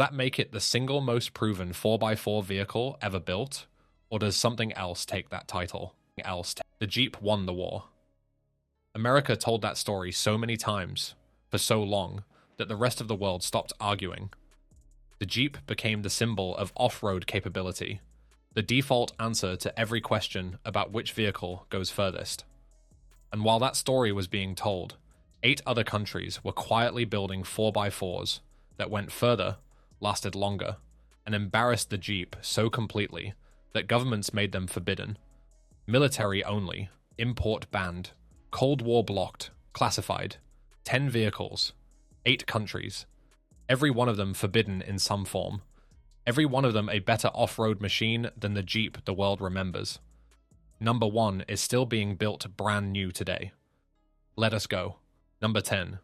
that make it the single most proven 4x4 vehicle ever built, or does something else take that title? The Jeep won the war. America told that story so many times, for so long, that the rest of the world stopped arguing. The Jeep became the symbol of off-road capability, the default answer to every question about which vehicle goes furthest. And while that story was being told, 8 other countries were quietly building 4x4s that went further, lasted longer, and embarrassed the Jeep so completely that governments made them forbidden. Military only, import banned, Cold War blocked, classified, 10 vehicles, 8 countries, every one of them forbidden in some form, every one of them a better off-road machine than the Jeep the world remembers. Number 1 is still being built brand new today. Let us go. Number 10.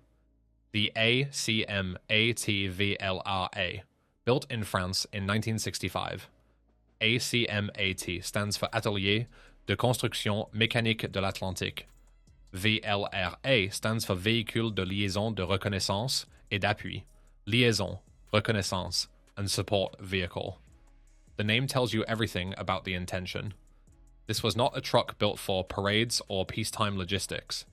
The ACMAT VLRA, built in France in 1965. ACMAT stands for Atelier de Construction Mécanique de l'Atlantique. VLRA stands for Véhicule de Liaison de Reconnaissance et d'Appui. Liaison, reconnaissance, and support vehicle. The name tells you everything about the intention. This was not a truck built for parades or peacetime logistics.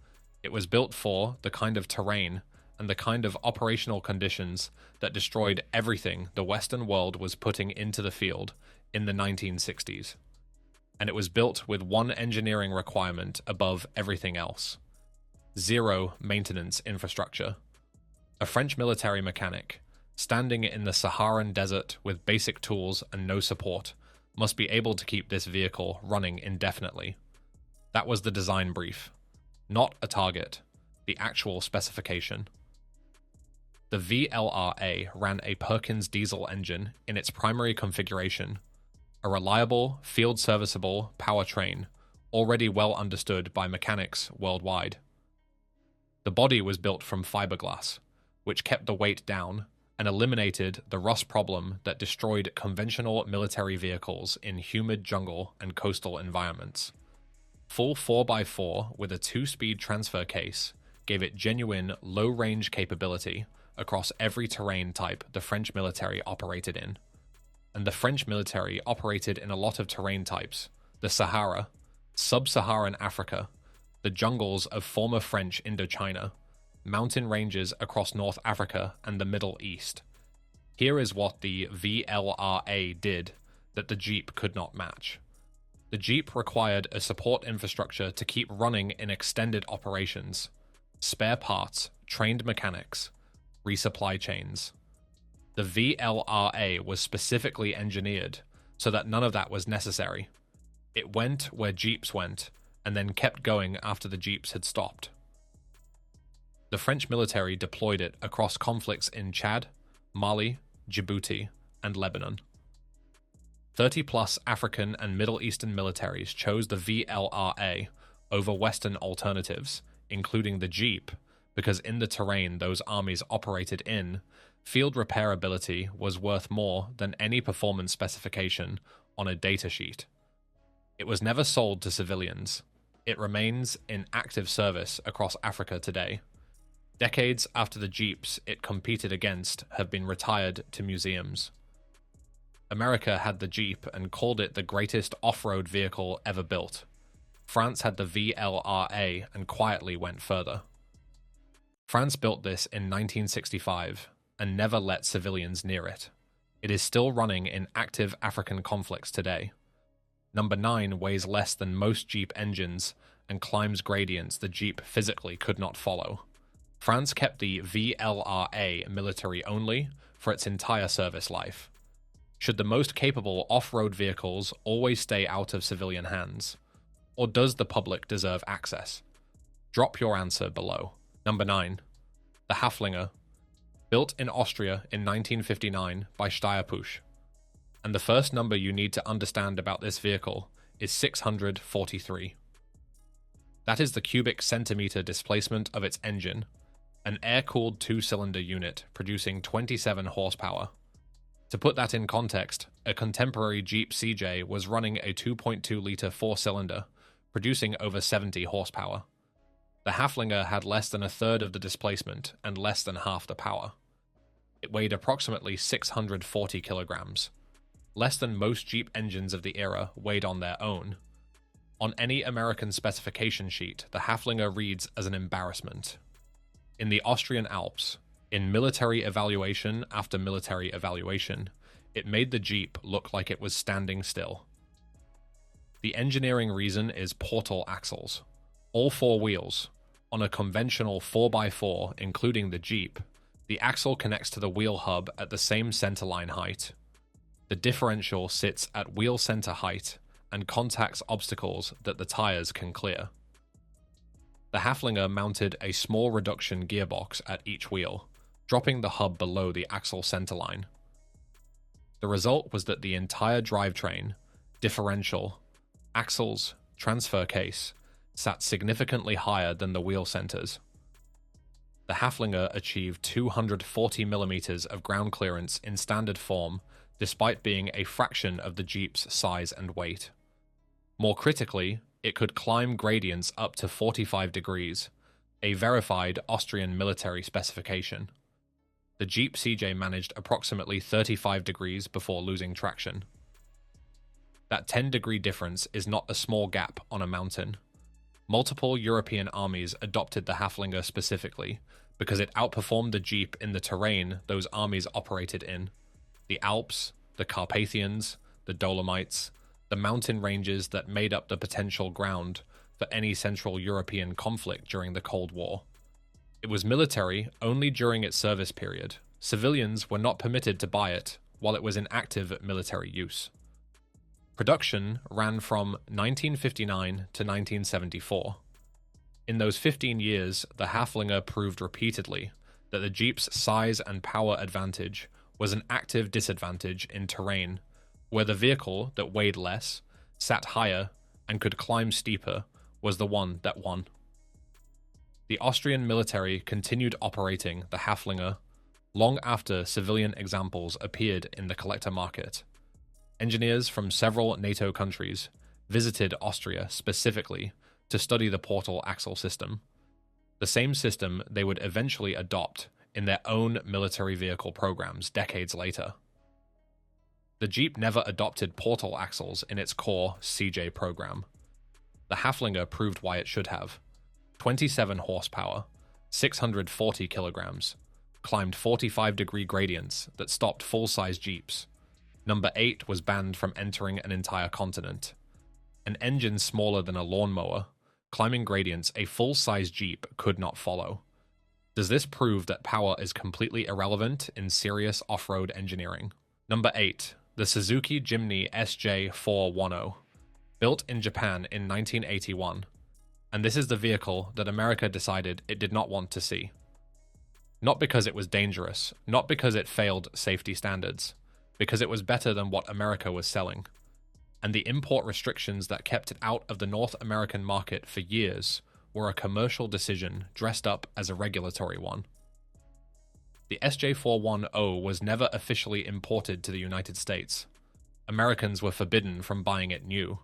It was built for the kind of terrain and the kind of operational conditions that destroyed everything the Western world was putting into the field in the 1960s. And it was built with one engineering requirement above everything else: zero maintenance infrastructure. A French military mechanic, standing in the Saharan desert with basic tools and no support, must be able to keep this vehicle running indefinitely. That was the design brief. Not a target, the actual specification. The VLRA ran a Perkins diesel engine in its primary configuration, a reliable, field-serviceable powertrain already well understood by mechanics worldwide. The body was built from fiberglass, which kept the weight down and eliminated the rust problem that destroyed conventional military vehicles in humid jungle and coastal environments. Full 4x4 with a 2-speed transfer case gave it genuine low-range capability across every terrain type the French military operated in. And the French military operated in a lot of terrain types: the Sahara, sub-Saharan Africa, the jungles of former French Indochina, mountain ranges across North Africa and the Middle East. Here is what the VLRA did that the Jeep could not match. The Jeep required a support infrastructure to keep running in extended operations, spare parts, trained mechanics, resupply chains. The VLRA was specifically engineered so that none of that was necessary. It went where Jeeps went, and then kept going after the Jeeps had stopped. The French military deployed it across conflicts in Chad, Mali, Djibouti, and Lebanon. 30-plus African and Middle Eastern militaries chose the VLRA over Western alternatives, including the Jeep, because in the terrain those armies operated in, field repairability was worth more than any performance specification on a datasheet. It was never sold to civilians. It remains in active service across Africa today. Decades after the Jeeps it competed against have been retired to museums. America had the Jeep and called it the greatest off-road vehicle ever built. France had the VLRA and quietly went further. France built this in 1965 and never let civilians near it. It is still running in active African conflicts today. Number 9 weighs less than most Jeep engines and climbs gradients the Jeep physically could not follow. France kept the VLRA military only for its entire service life. Should the most capable off-road vehicles always stay out of civilian hands? Or does the public deserve access? Drop your answer below. Number 9. The Haflinger, built in Austria in 1959 by Steyr-Pusch. And the first number you need to understand about this vehicle is 643. That is the cubic centimeter displacement of its engine, an air-cooled 2-cylinder unit producing 27 horsepower. To put that in context, a contemporary Jeep CJ was running a 2.2-liter 4-cylinder, producing over 70 horsepower. The Haflinger had less than a third of the displacement and less than half the power. It weighed approximately 640 kilograms, less than most Jeep engines of the era weighed on their own. On any American specification sheet, the Haflinger reads as an embarrassment. In the Austrian Alps, in military evaluation after military evaluation, it made the Jeep look like it was standing still. The engineering reason is portal axles. All four wheels. On a conventional 4x4, including the Jeep, the axle connects to the wheel hub at the same centerline height. The differential sits at wheel center height and contacts obstacles that the tires can clear. The Haflinger mounted a small reduction gearbox at each wheel, dropping the hub below the axle centerline. The result was that the entire drivetrain, differential, axles, transfer case, sat significantly higher than the wheel centers. The Haflinger achieved 240 millimeters of ground clearance in standard form, despite being a fraction of the Jeep's size and weight. More critically, it could climb gradients up to 45 degrees, a verified Austrian military specification. The Jeep CJ managed approximately 35 degrees before losing traction. That 10-degree difference is not a small gap on a mountain. Multiple European armies adopted the Haflinger specifically because it outperformed the Jeep in the terrain those armies operated in: the Alps, the Carpathians, the Dolomites, the mountain ranges that made up the potential ground for any Central European conflict during the Cold War. It was military only during its service period. Civilians were not permitted to buy it while it was in active military use. Production ran from 1959 to 1974. In those 15 years, the Haflinger proved repeatedly that the Jeep's size and power advantage was an active disadvantage in terrain, where the vehicle that weighed less, sat higher, and could climb steeper was the one that won. The Austrian military continued operating the Haflinger long after civilian examples appeared in the collector market. Engineers from several NATO countries visited Austria specifically to study the portal axle system, the same system they would eventually adopt in their own military vehicle programs decades later. The Jeep never adopted portal axles in its core CJ program. The Haflinger proved why it should have. 27 horsepower, 640 kilograms, climbed 45-degree gradients that stopped full-size Jeeps. Number 8 was banned from entering an entire continent. An engine smaller than a lawnmower, climbing gradients a full-size Jeep could not follow. Does this prove that power is completely irrelevant in serious off-road engineering? Number 8. The Suzuki Jimny SJ410, built in Japan in 1981. And this is the vehicle that America decided it did not want to see. Not because it was dangerous, not because it failed safety standards, because it was better than what America was selling. And the import restrictions that kept it out of the North American market for years were a commercial decision dressed up as a regulatory one. The SJ410 was never officially imported to the United States. Americans were forbidden from buying it new,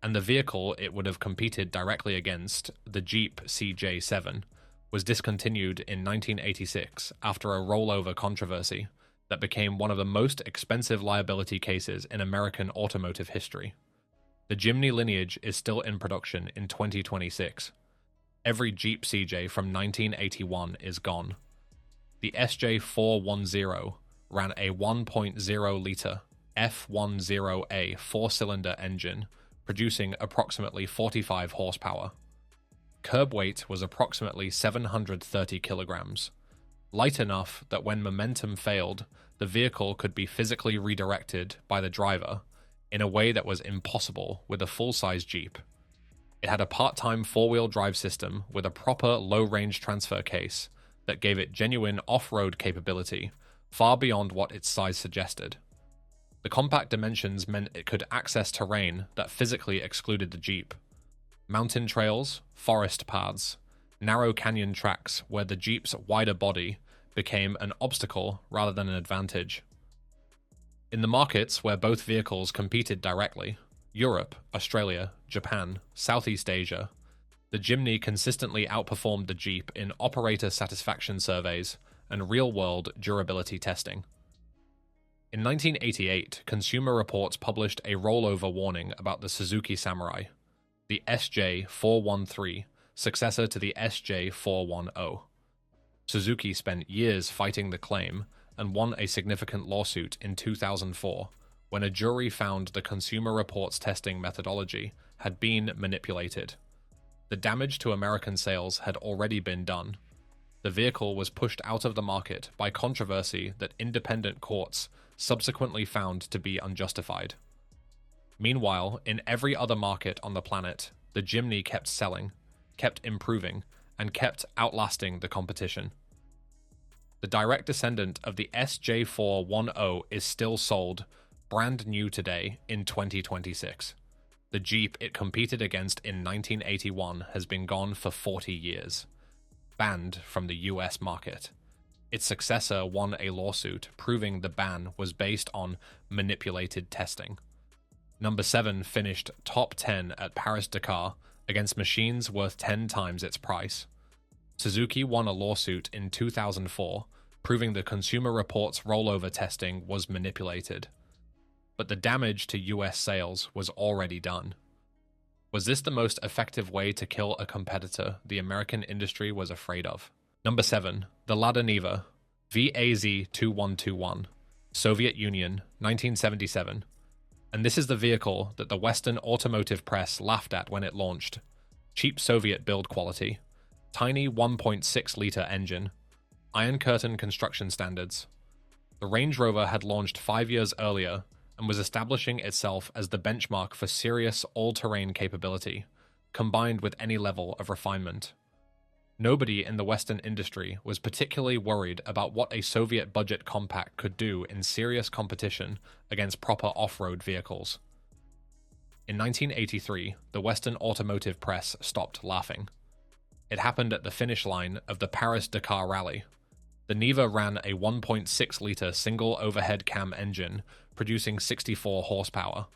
and the vehicle it would have competed directly against, the Jeep CJ7, was discontinued in 1986 after a rollover controversy that became one of the most expensive liability cases in American automotive history. The Jimny lineage is still in production in 2026. Every Jeep CJ from 1981 is gone. The SJ410 ran a 1.0-liter F10A four-cylinder engine, producing approximately 45 horsepower. Curb weight was approximately 730 kilograms, light enough that when momentum failed, the vehicle could be physically redirected by the driver in a way that was impossible with a full-size Jeep. It had a part-time four-wheel drive system with a proper low-range transfer case that gave it genuine off-road capability far beyond what its size suggested. The compact dimensions meant it could access terrain that physically excluded the Jeep. Mountain trails, forest paths, narrow canyon tracks where the Jeep's wider body became an obstacle rather than an advantage. In the markets where both vehicles competed directly, Europe, Australia, Japan, Southeast Asia, the Jimny consistently outperformed the Jeep in operator satisfaction surveys and real-world durability testing. In 1988, Consumer Reports published a rollover warning about the Suzuki Samurai, the SJ413, successor to the SJ410. Suzuki spent years fighting the claim and won a significant lawsuit in 2004 when a jury found the Consumer Reports testing methodology had been manipulated. The damage to American sales had already been done. The vehicle was pushed out of the market by controversy that independent courts subsequently found to be unjustified. Meanwhile, in every other market on the planet, the Jimny kept selling, kept improving, and kept outlasting the competition. The direct descendant of the SJ410 is still sold, brand new today in 2026. The Jeep it competed against in 1981 has been gone for 40 years, banned from the US market. Its successor won a lawsuit proving the ban was based on manipulated testing. Number 7 finished top 10 at Paris-Dakar against machines worth 10 times its price. Suzuki won a lawsuit in 2004 proving the Consumer Reports rollover testing was manipulated. But the damage to US sales was already done. Was this the most effective way to kill a competitor the American industry was afraid of? Number 7. The Lada Niva, VAZ2121, Soviet Union, 1977. And this is the vehicle that the Western automotive press laughed at when it launched. Cheap Soviet build quality, tiny 1.6-liter engine, Iron Curtain construction standards. The Range Rover had launched 5 years earlier and was establishing itself as the benchmark for serious all-terrain capability, combined with any level of refinement. Nobody in the Western industry was particularly worried about what a Soviet budget compact could do in serious competition against proper off-road vehicles. In 1983, the Western automotive press stopped laughing. It happened at the finish line of the Paris-Dakar rally. The Niva ran a 1.6-liter single overhead cam engine producing 64 horsepower,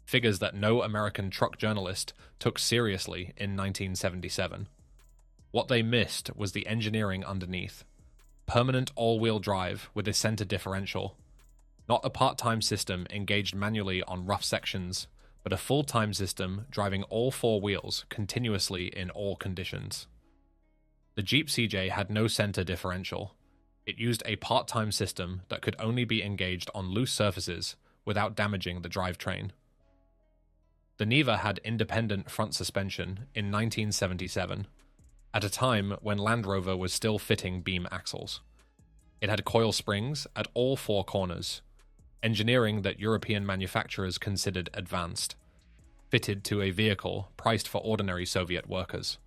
figures that no American truck journalist took seriously in 1977. What they missed was the engineering underneath. Permanent all-wheel drive with a center differential. Not a part-time system engaged manually on rough sections, but a full-time system driving all 4 wheels continuously in all conditions. The Jeep CJ had no center differential. It used a part-time system that could only be engaged on loose surfaces without damaging the drivetrain. The Niva had independent front suspension in 1977, at a time when Land Rover was still fitting beam axles. It had coil springs at all 4 corners, engineering that European manufacturers considered advanced, fitted to a vehicle priced for ordinary Soviet workers.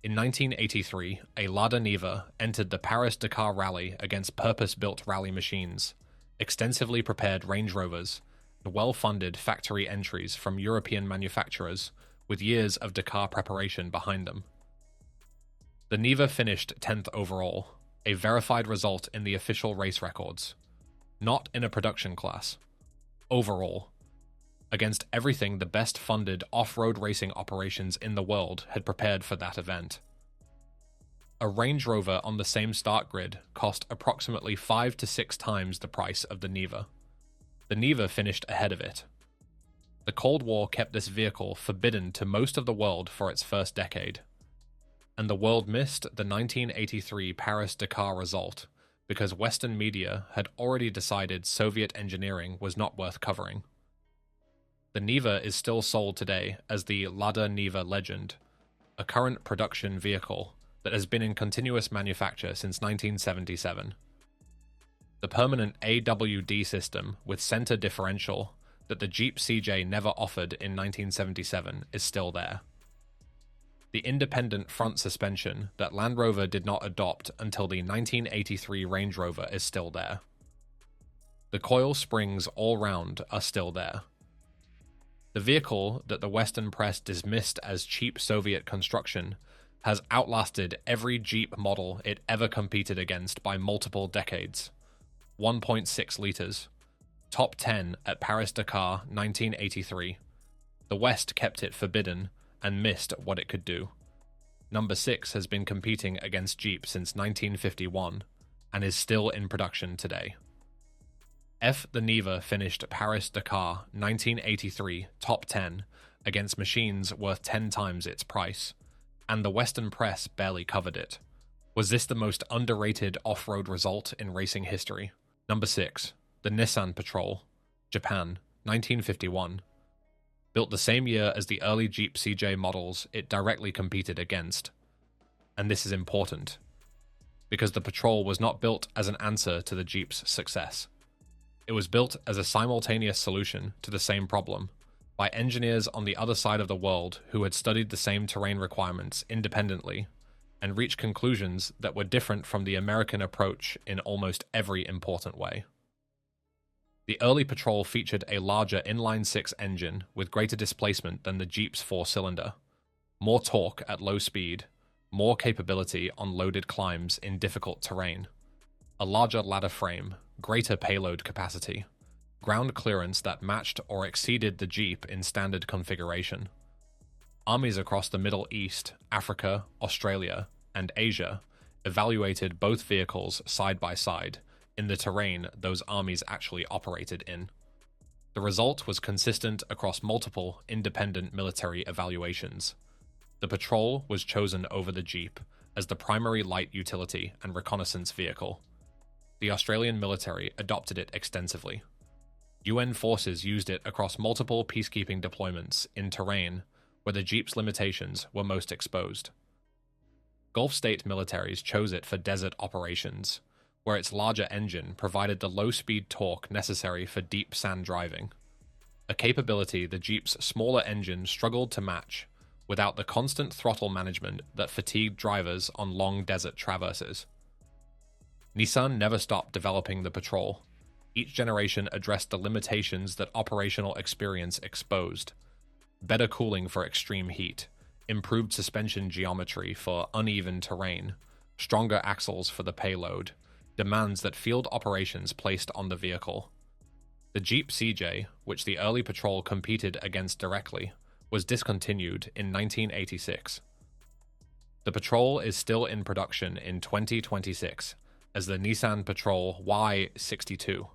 In 1983, a Lada Niva entered the Paris-Dakar rally against purpose-built rally machines, extensively prepared Range Rovers, and well-funded factory entries from European manufacturers with years of Dakar preparation behind them. The Niva finished 10th overall, a verified result in the official race records, not in a production class, overall, against everything the best-funded off-road racing operations in the world had prepared for that event. A Range Rover on the same start grid cost approximately 5 to 6 times the price of the Niva. The Niva finished ahead of it. The Cold War kept this vehicle forbidden to most of the world for its first decade, and the world missed the 1983 Paris-Dakar result because Western media had already decided Soviet engineering was not worth covering. The Niva is still sold today as the Lada Niva Legend, a current production vehicle that has been in continuous manufacture since 1977. The permanent AWD system with center differential that the Jeep CJ never offered in 1977 is still there. The independent front suspension that Land Rover did not adopt until the 1983 Range Rover is still there. The coil springs all round are still there. The vehicle that the Western press dismissed as cheap Soviet construction has outlasted every Jeep model it ever competed against by multiple decades. 1.6 liters. Top 10 at Paris-Dakar 1983. The West kept it forbidden and missed what it could do. Number 6 has been competing against Jeep since 1951 and is still in production today. The Neva finished Paris-Dakar 1983 top 10 against machines worth 10 times its price, and the Western press barely covered it. Was this the most underrated off-road result in racing history? Number 6. The Nissan Patrol, Japan, 1951. Built the same year as the early Jeep CJ models it directly competed against. And this is important, because the Patrol was not built as an answer to the Jeep's success. It was built as a simultaneous solution to the same problem, by engineers on the other side of the world who had studied the same terrain requirements independently and reached conclusions that were different from the American approach in almost every important way. The early Patrol featured a larger inline-six engine with greater displacement than the Jeep's four-cylinder, more torque at low speed, more capability on loaded climbs in difficult terrain, a larger ladder frame, greater payload capacity, ground clearance that matched or exceeded the Jeep in standard configuration. Armies across the Middle East, Africa, Australia, and Asia evaluated both vehicles side by side in the terrain those armies actually operated in. The result was consistent across multiple independent military evaluations. The Patrol was chosen over the Jeep as the primary light utility and reconnaissance vehicle. The Australian military adopted it extensively. UN forces used it across multiple peacekeeping deployments in terrain where the Jeep's limitations were most exposed. Gulf state militaries chose it for desert operations, where its larger engine provided the low-speed torque necessary for deep sand driving, a capability the Jeep's smaller engine struggled to match without the constant throttle management that fatigued drivers on long desert traverses. Nissan never stopped developing the Patrol. Each generation addressed the limitations that operational experience exposed: better cooling for extreme heat, improved suspension geometry for uneven terrain, stronger axles for the payload, demands that field operations placed on the vehicle. The Jeep CJ, which the early Patrol competed against directly, was discontinued in 1986. The Patrol is still in production in 2026 as the Nissan Patrol Y62.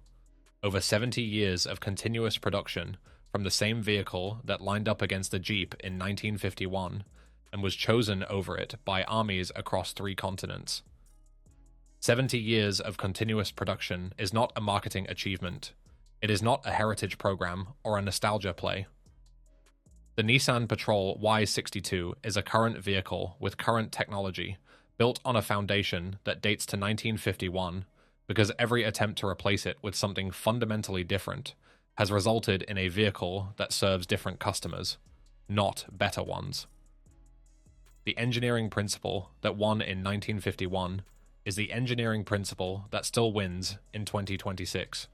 Over 70 years of continuous production from the same vehicle that lined up against the Jeep in 1951 and was chosen over it by armies across 3 continents. 70 years of continuous production is not a marketing achievement. It is not a heritage program or a nostalgia play. The Nissan Patrol Y62 is a current vehicle with current technology built on a foundation that dates to 1951 because every attempt to replace it with something fundamentally different has resulted in a vehicle that serves different customers, not better ones. The engineering principle that won in 1951 is the engineering principle that still wins in 2026.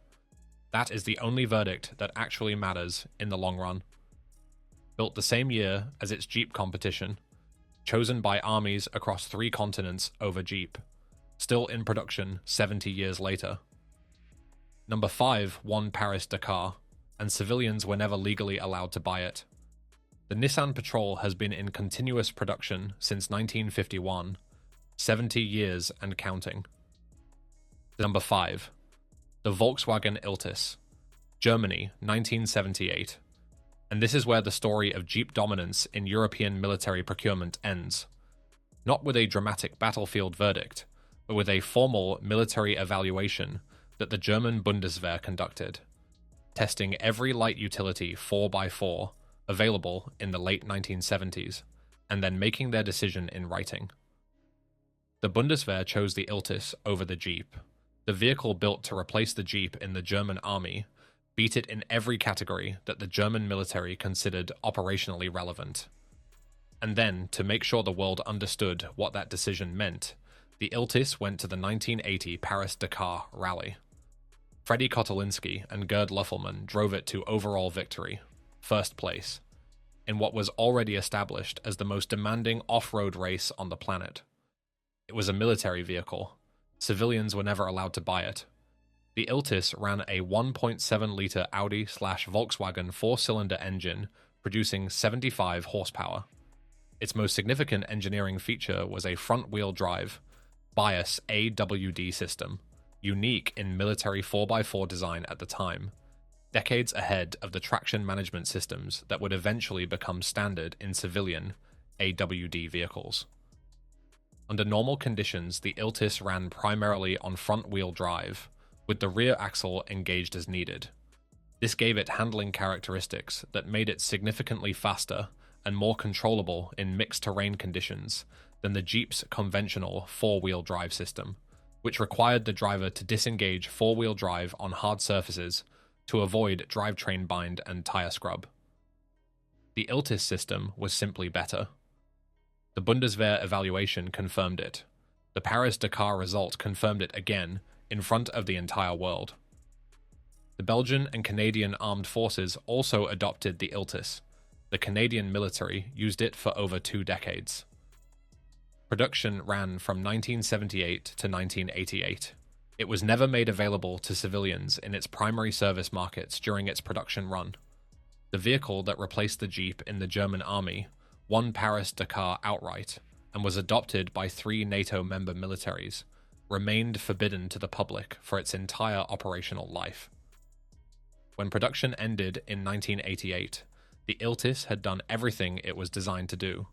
That is the only verdict that actually matters in the long run. Built the same year as its Jeep competition, chosen by armies across 3 continents over Jeep, still in production 70 years later. Number 5 won Paris-Dakar, and civilians were never legally allowed to buy it. The Nissan Patrol has been in continuous production since 1951, 70 years and counting. Number 5. The Volkswagen Iltis, Germany, 1978. And this is where the story of Jeep dominance in European military procurement ends. Not with a dramatic battlefield verdict, but with a formal military evaluation that the German Bundeswehr conducted, testing every light utility 4x4 available in the late 1970s, and then making their decision in writing. The Bundeswehr chose the Iltis over the Jeep. The vehicle built to replace the Jeep in the German army beat it in every category that the German military considered operationally relevant. And then, to make sure the world understood what that decision meant, the Iltis went to the 1980 Paris-Dakar rally. Freddie Kotolinski and Gerd Luffelmann drove it to overall victory, first place, in what was already established as the most demanding off-road race on the planet. It was a military vehicle. Civilians were never allowed to buy it. The Iltis ran a 1.7-liter Audi/Volkswagen 4-cylinder engine producing 75 horsepower. Its most significant engineering feature was a front-wheel drive, bias AWD system, unique in military 4x4 design at the time, decades ahead of the traction management systems that would eventually become standard in civilian AWD vehicles. Under normal conditions, the Iltis ran primarily on front-wheel drive, with the rear axle engaged as needed. This gave it handling characteristics that made it significantly faster and more controllable in mixed terrain conditions than the Jeep's conventional four-wheel drive system, which required the driver to disengage four-wheel drive on hard surfaces to avoid drivetrain bind and tire scrub. The Iltis system was simply better. The Bundeswehr evaluation confirmed it. The Paris-Dakar result confirmed it again in front of the entire world. The Belgian and Canadian armed forces also adopted the Iltis. The Canadian military used it for over 2 decades. Production ran from 1978 to 1988. It was never made available to civilians in its primary service markets during its production run. The vehicle that replaced the Jeep in the German army won Paris-Dakar outright and was adopted by 3 NATO member militaries, remained forbidden to the public for its entire operational life. When production ended in 1988, the Iltis had done everything it was designed to do.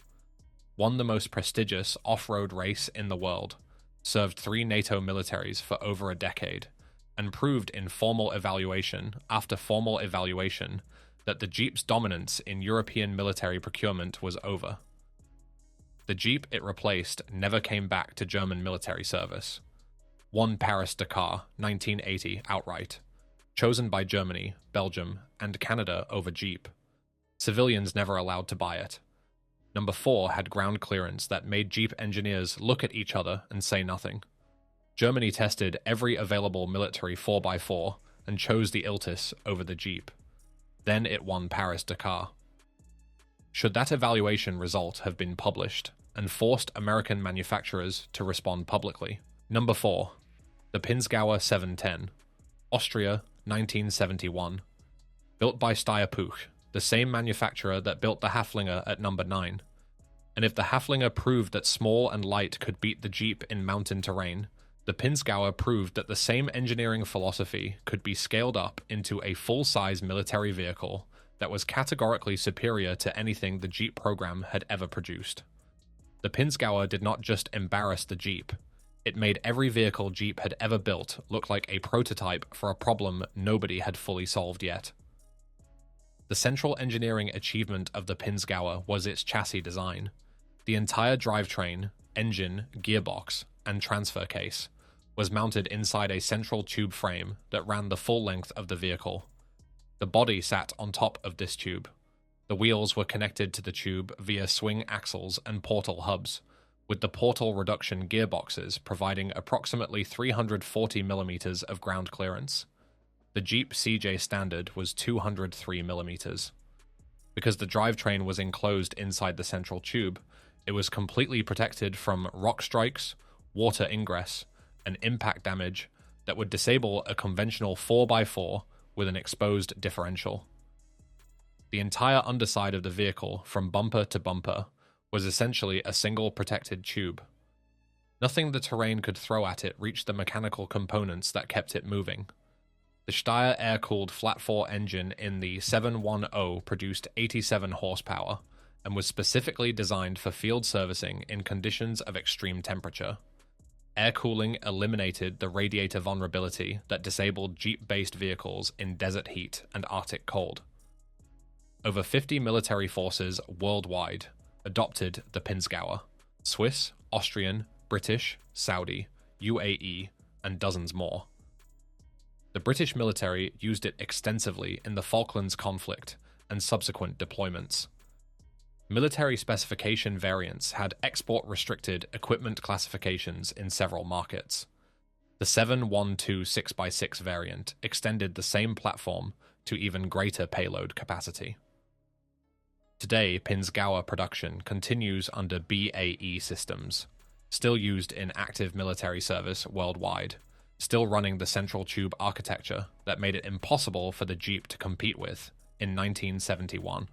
Won the most prestigious off-road race in the world, served 3 NATO militaries for over a decade, and proved in formal evaluation after formal evaluation that the Jeep's dominance in European military procurement was over. The Jeep it replaced never came back to German military service. Won Paris-Dakar 1980 outright, chosen by Germany, Belgium, and Canada over Jeep. Civilians never allowed to buy it. Number 4 had ground clearance that made Jeep engineers look at each other and say nothing. Germany tested every available military 4x4 and chose the Iltis over the Jeep. Then it won Paris-Dakar. Should that evaluation result have been published and forced American manufacturers to respond publicly? Number 4. The Pinzgauer 710. Austria, 1971. Built by Steyr-Puch, the same manufacturer that built the Haflinger at number 9. And if the Haflinger proved that small and light could beat the Jeep in mountain terrain, the Pinzgauer proved that the same engineering philosophy could be scaled up into a full-size military vehicle that was categorically superior to anything the Jeep program had ever produced. The Pinzgauer did not just embarrass the Jeep, it made every vehicle Jeep had ever built look like a prototype for a problem nobody had fully solved yet. The central engineering achievement of the Pinzgauer was its chassis design. The entire drivetrain, engine, gearbox, and transfer case was mounted inside a central tube frame that ran the full length of the vehicle. The body sat on top of this tube. The wheels were connected to the tube via swing axles and portal hubs, with the portal reduction gearboxes providing approximately 340 mm of ground clearance. The Jeep CJ standard was 203 mm. Because the drivetrain was enclosed inside the central tube, it was completely protected from rock strikes, water ingress, and impact damage that would disable a conventional 4x4 with an exposed differential. The entire underside of the vehicle, from bumper to bumper, was essentially a single protected tube. Nothing the terrain could throw at it reached the mechanical components that kept it moving. The Steyr air-cooled flat-4 engine in the 710 produced 87 horsepower and was specifically designed for field servicing in conditions of extreme temperature. Air cooling eliminated the radiator vulnerability that disabled Jeep-based vehicles in desert heat and Arctic cold. Over 50 military forces worldwide adopted the Pinzgauer: Swiss, Austrian, British, Saudi, UAE, and dozens more. The British military used it extensively in the Falklands conflict and subsequent deployments. Military specification variants had export-restricted equipment classifications in several markets. The 712 6x6 variant extended the same platform to even greater payload capacity. Today, Pinzgauer production continues under BAE systems, still used in active military service worldwide, still running the central tube architecture that made it impossible for the Jeep to compete with in 1971.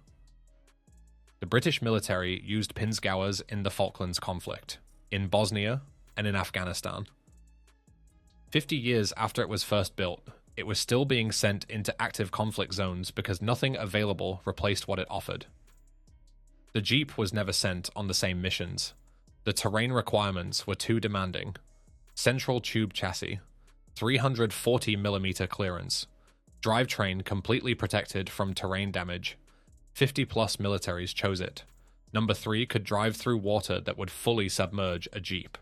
The British military used Pinzgauers in the Falklands conflict, in Bosnia, and in Afghanistan. 50 years after it was first built, it was still being sent into active conflict zones because nothing available replaced what it offered. The Jeep was never sent on the same missions. The terrain requirements were too demanding. Central tube chassis, 340mm clearance, drivetrain completely protected from terrain damage. 50+ militaries chose it. Number 3 could drive through water that would fully submerge a Jeep.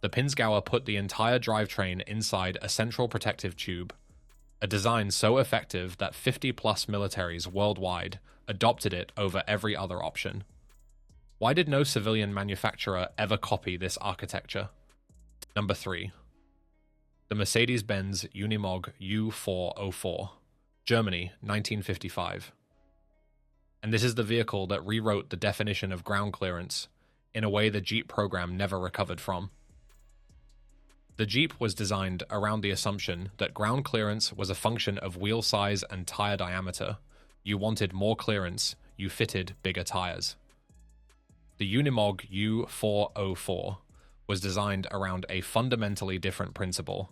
The Pinzgauer put the entire drivetrain inside a central protective tube, a design so effective that 50+ militaries worldwide adopted it over every other option. Why did no civilian manufacturer ever copy this architecture? Number 3. The Mercedes-Benz Unimog U404, Germany, 1955. And this is the vehicle that rewrote the definition of ground clearance in a way the Jeep program never recovered from. The Jeep was designed around the assumption that ground clearance was a function of wheel size and tire diameter. You wanted more clearance, you fitted bigger tires. The Unimog U404 was designed around a fundamentally different principle: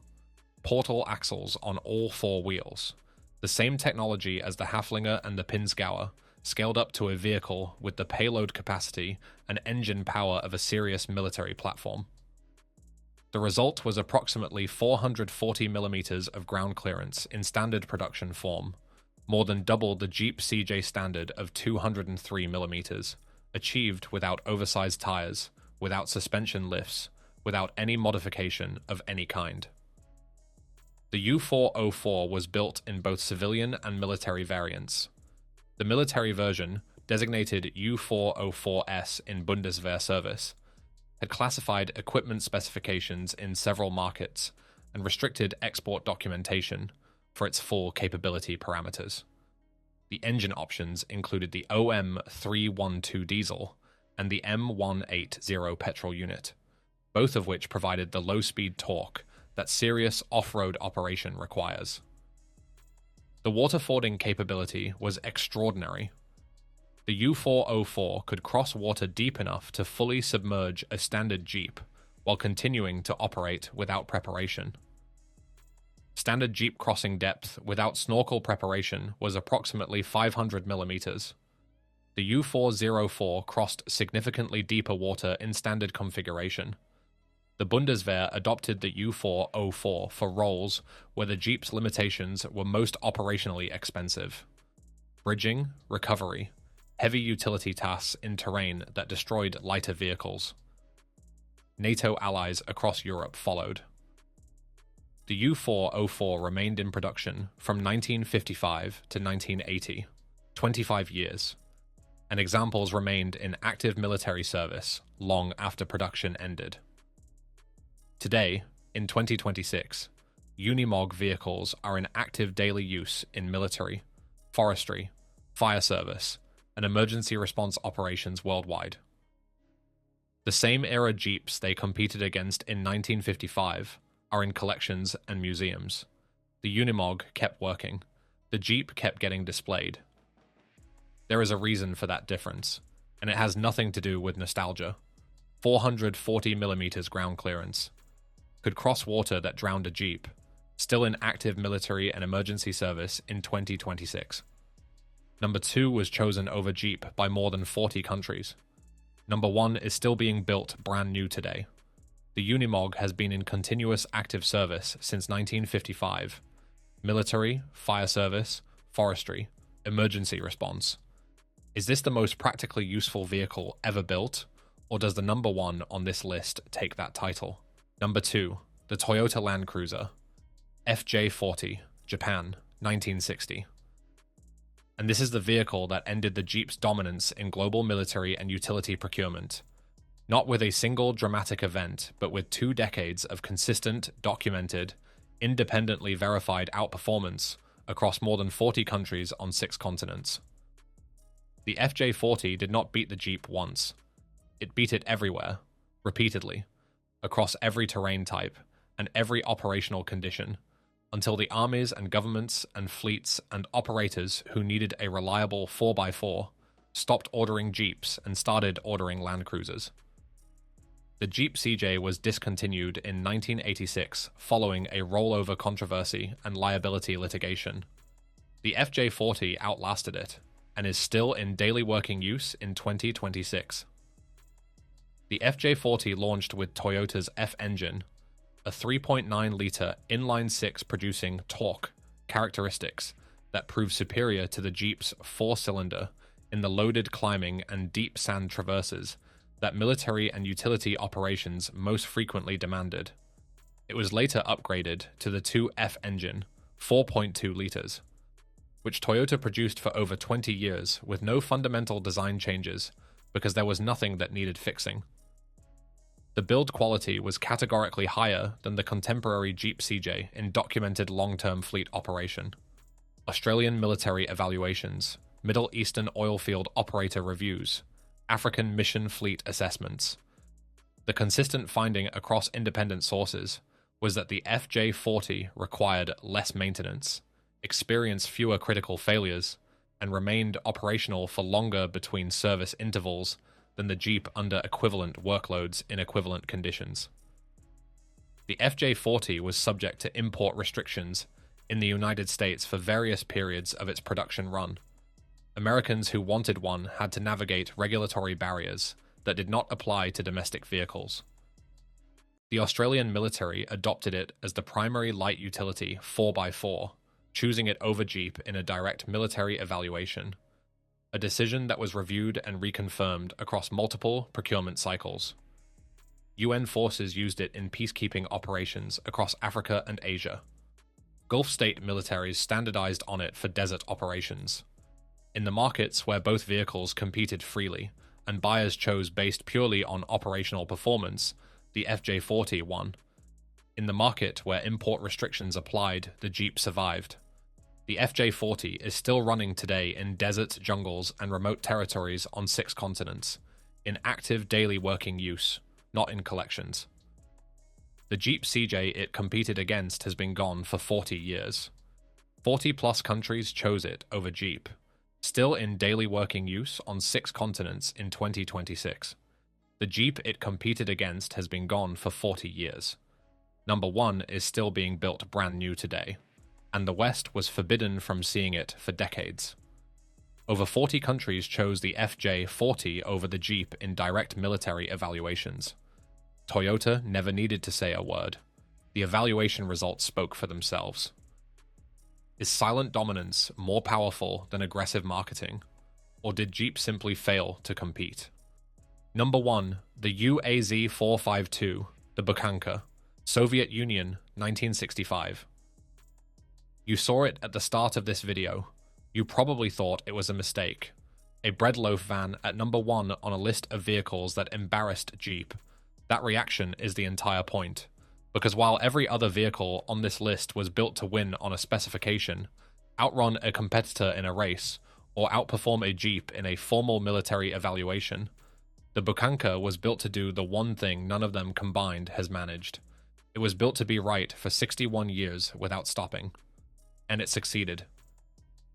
portal axles on all 4 wheels, the same technology as the Haflinger and the Pinzgauer, scaled up to a vehicle with the payload capacity and engine power of a serious military platform. The result was approximately 440mm of ground clearance in standard production form, more than double the Jeep CJ standard of 203mm, achieved without oversized tires, without suspension lifts, without any modification of any kind. The U404 was built in both civilian and military variants. The military version, designated U404S in Bundeswehr service, had classified equipment specifications in several markets and restricted export documentation for its full capability parameters. The engine options included the OM312 diesel and the M180 petrol unit, both of which provided the low-speed torque that serious off-road operation requires. The water-fording capability was extraordinary. The U404 could cross water deep enough to fully submerge a standard Jeep while continuing to operate without preparation. Standard Jeep crossing depth without snorkel preparation was approximately 500mm. The U404 crossed significantly deeper water in standard configuration. The Bundeswehr adopted the U404 for roles where the Jeep's limitations were most operationally expensive: bridging, recovery, heavy utility tasks in terrain that destroyed lighter vehicles. NATO allies across Europe followed. The U404 remained in production from 1955 to 1980, 25 years, and examples remained in active military service long after production ended. Today, in 2026, Unimog vehicles are in active daily use in military, forestry, fire service, and emergency response operations worldwide. The same era Jeeps they competed against in 1955 are in collections and museums. The Unimog kept working. The Jeep kept getting displayed. There is a reason for that difference, and it has nothing to do with nostalgia. 440mm ground clearance. Could cross water that drowned a Jeep, still in active military and emergency service in 2026. Number 2 was chosen over Jeep by more than 40 countries. Number 1 is still being built brand new today. The Unimog has been in continuous active service since 1955. Military, fire service, forestry, emergency response. Is this the most practically useful vehicle ever built, or does the number 1 on this list take that title? Number 2, the Toyota Land Cruiser, FJ40, Japan, 1960. And this is the vehicle that ended the Jeep's dominance in global military and utility procurement. Not with a single dramatic event, but with 2 decades of consistent, documented, independently verified outperformance across more than 40 countries on 6 continents. The FJ40 did not beat the Jeep once. It beat it everywhere, repeatedly, across every terrain type and every operational condition, until the armies and governments and fleets and operators who needed a reliable 4x4 stopped ordering Jeeps and started ordering Land Cruisers. The Jeep CJ was discontinued in 1986 following a rollover controversy and liability litigation. The FJ40 outlasted it and is still in daily working use in 2026. The FJ40 launched with Toyota's F engine, a 3.9-litre inline-six producing torque characteristics that prove superior to the Jeep's four-cylinder in the loaded climbing and deep sand traverses that military and utility operations most frequently demanded. It was later upgraded to the 2F engine, 4.2 litres, which Toyota produced for over 20 years with no fundamental design changes because there was nothing that needed fixing. The build quality was categorically higher than the contemporary Jeep CJ in documented long-term fleet operation. Australian military evaluations, Middle Eastern oilfield operator reviews, African mission fleet assessments. The consistent finding across independent sources was that the FJ40 required less maintenance, experienced fewer critical failures, and remained operational for longer between service intervals than the Jeep under equivalent workloads in equivalent conditions. The FJ40 was subject to import restrictions in the United States for various periods of its production run. Americans who wanted one had to navigate regulatory barriers that did not apply to domestic vehicles. The Australian military adopted it as the primary light utility 4x4, choosing it over Jeep in a direct military evaluation, a decision that was reviewed and reconfirmed across multiple procurement cycles. UN forces used it in peacekeeping operations across Africa and Asia. Gulf state militaries standardized on it for desert operations. In the markets where both vehicles competed freely and buyers chose based purely on operational performance, the FJ40 won. In the market where import restrictions applied, the Jeep survived. The FJ40 is still running today in deserts, jungles, and remote territories on 6 continents, in active daily working use, not in collections. The Jeep CJ it competed against has been gone for 40 years. 40-plus countries chose it over Jeep, still in daily working use on 6 continents in 2026. The Jeep it competed against has been gone for 40 years. Number 1 is still being built brand new today, and the West was forbidden from seeing it for decades. Over 40 countries chose the FJ40 over the Jeep in direct military evaluations. Toyota never needed to say a word. The evaluation results spoke for themselves. Is silent dominance more powerful than aggressive marketing, or did Jeep simply fail to compete? Number 1, the UAZ 452, the Bukanka, Soviet Union, 1965. You saw it at the start of this video. You probably thought it was a mistake. A breadloaf van at number 1 on a list of vehicles that embarrassed Jeep. That reaction is the entire point. Because while every other vehicle on this list was built to win on a specification, outrun a competitor in a race, or outperform a Jeep in a formal military evaluation, the Bukanka was built to do the one thing none of them combined has managed. It was built to be right for 61 years without stopping. And it succeeded.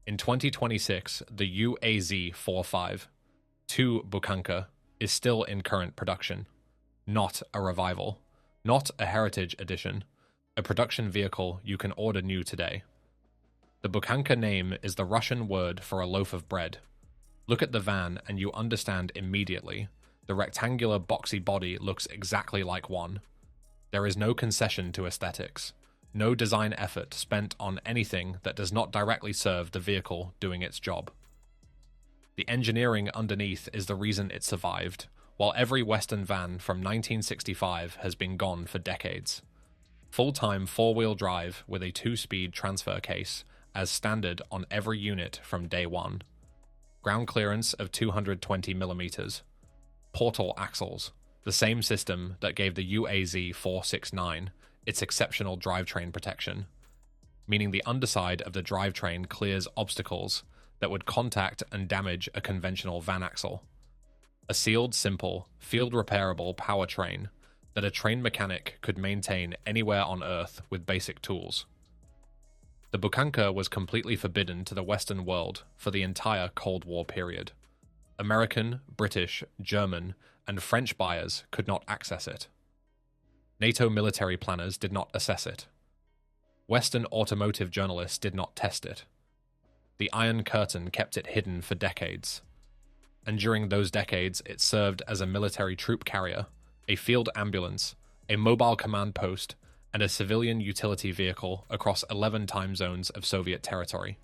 In 2026, the UAZ 45-2 Bukanka is still in current production. Not a revival. Not a heritage edition. A production vehicle you can order new today. The Bukanka name is the Russian word for a loaf of bread. Look at the van and you understand immediately. The rectangular boxy body looks exactly like one. There is no concession to aesthetics. No design effort spent on anything that does not directly serve the vehicle doing its job. The engineering underneath is the reason it survived, while every Western van from 1965 has been gone for decades. Full-time 4-wheel drive with a 2-speed transfer case as standard on every unit from day one. Ground clearance of 220mm. Portal axles, the same system that gave the UAZ 469 its exceptional drivetrain protection, meaning the underside of the drivetrain clears obstacles that would contact and damage a conventional van axle. A sealed, simple, field-repairable powertrain that a trained mechanic could maintain anywhere on Earth with basic tools. The Bukanka was completely forbidden to the Western world for the entire Cold War period. American, British, German, and French buyers could not access it. NATO military planners did not assess it. Western automotive journalists did not test it. The Iron Curtain kept it hidden for decades. And during those decades, it served as a military troop carrier, a field ambulance, a mobile command post, and a civilian utility vehicle across 11 time zones of Soviet territory.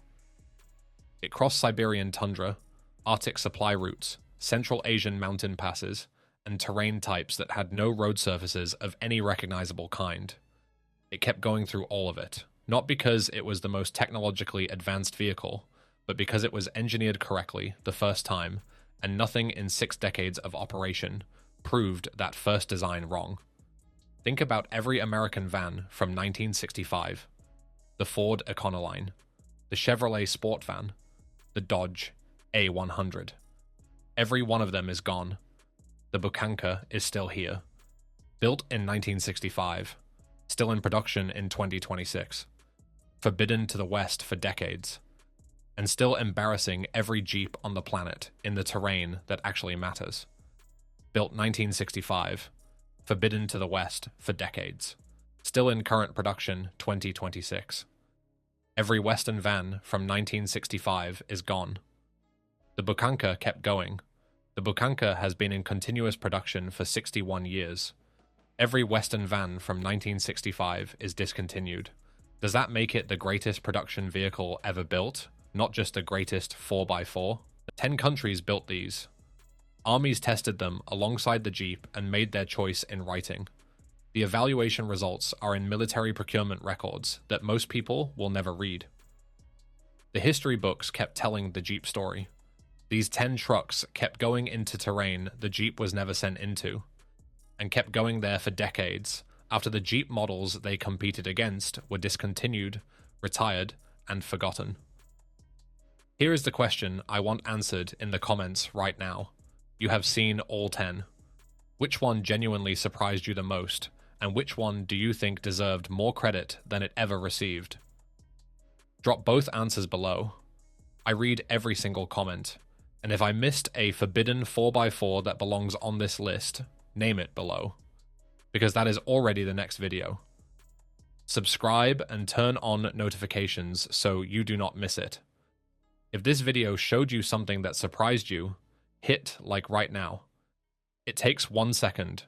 It crossed Siberian tundra, Arctic supply routes, Central Asian mountain passes, and terrain types that had no road surfaces of any recognizable kind. It kept going through all of it, not because it was the most technologically advanced vehicle, but because it was engineered correctly the first time, and nothing in 6 decades of operation proved that first design wrong. Think about every American van from 1965, the Ford Econoline, the Chevrolet Sport van, the Dodge A100. Every one of them is gone. The Bucanca is still here. Built in 1965, still in production in 2026, forbidden to the West for decades, and still embarrassing every Jeep on the planet in the terrain that actually matters. Built 1965, forbidden to the West for decades, still in current production 2026. Every Western van from 1965 is gone. The Bucanca kept going. The Bucanca has been in continuous production for 61 years. Every Western van from 1965 is discontinued. Does that make it the greatest production vehicle ever built, not just the greatest 4x4? 10 countries built these. Armies tested them alongside the Jeep and made their choice in writing. The evaluation results are in military procurement records that most people will never read. The history books kept telling the Jeep story. These 10 trucks kept going into terrain the Jeep was never sent into, and kept going there for decades after the Jeep models they competed against were discontinued, retired, and forgotten. Here is the question I want answered in the comments right now. You have seen all 10. Which one genuinely surprised you the most, and which one do you think deserved more credit than it ever received? Drop both answers below. I read every single comment, and if I missed a forbidden 4x4 that belongs on this list, name it below, because that is already the next video. Subscribe and turn on notifications so you do not miss it. If this video showed you something that surprised you, hit like right now. It takes 1 second,